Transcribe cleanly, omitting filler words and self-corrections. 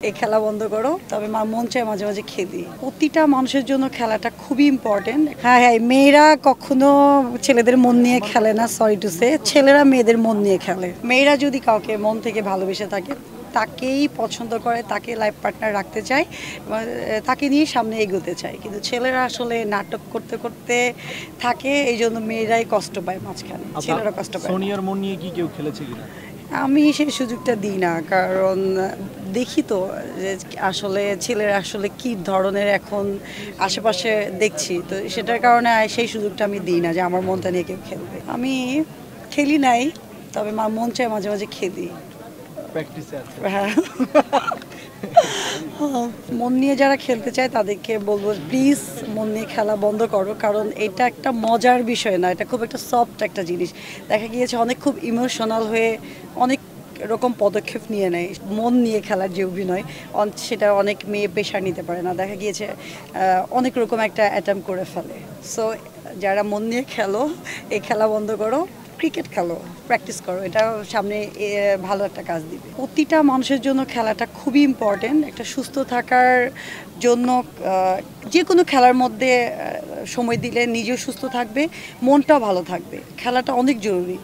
এই খেলা বন্ধ করো। তবে মন চায় মাঝে মাঝে খেলি। প্রতিটা মানুষের জন্য খেলাটা খুবই ইম্পর্টেন্ট। হ্যাঁ হ্যাঁ, মেয়েরা কখনো ছেলেদের মন নিয়ে খেলে না, সরি টু সে। ছেলেরা মেয়েদের মন নিয়ে খেলে। মেয়েরা যদি কাউকে মন থেকে ভালোবেসে থাকে, তাকেই পছন্দ করে, তাকে লাইফ পার্টনার রাখতে চায়, তাকে নিয়ে সামনে এগোতে চায়। কিন্তু ছেলেরা আসলে নাটক করতে করতে থাকে, এই জন্য মেয়েরাই কষ্ট পায় মাঝখানে, ছেলেরা কষ্ট পায়। সোনিয়ার মন নিয়ে কি কেউ খেলেছে কিনা? আমি সেই সুযোগটা দিই না, কারণ দেখি তো যে আসলে ছেলেরা আসলে কি ধরনের এখন আশেপাশে দেখছি, তো সেটার কারণে সেই সুযোগটা আমি দিই না যে আমার মনটা নিয়ে কেউ খেলবে। আমি খেলি নাই, তবে মন চায় মাঝে মাঝে খেলি। প্র্যাকটিসে আছে। হ্যাঁ, মন নিয়ে যারা খেলতে চায় তাদেরকে বলবো প্লিজ মন নিয়ে খেলা বন্ধ করো, কারণ এটা একটা মজার বিষয় না, এটা খুব একটা সফট একটা জিনিস। দেখা গিয়েছে অনেক খুব ইমোশনাল হয়ে অনেক রকম পদক্ষেপ নিয়ে নেয় মন নিয়ে খেলার যে অভিনয়, সেটা অনেক মেয়ে পেশা নিতে পারে না, দেখা গিয়েছে অনেক রকম একটা অ্যাটেম্প করে ফেলে। সো যারা মন নিয়ে খেলো, এই খেলা বন্ধ করো, ক্রিকেট খেলো, প্র্যাকটিস করো, এটা সামনে ভালো একটা কাজ দিবে। প্রতিটা মানুষের জন্য খেলাটা খুবই ইম্পর্টেন্ট। একটা সুস্থ থাকার জন্য যে কোনো খেলার মধ্যে সময় দিলে নিজেও সুস্থ থাকবে, মনটাও ভালো থাকবে। খেলাটা অনেক জরুরি।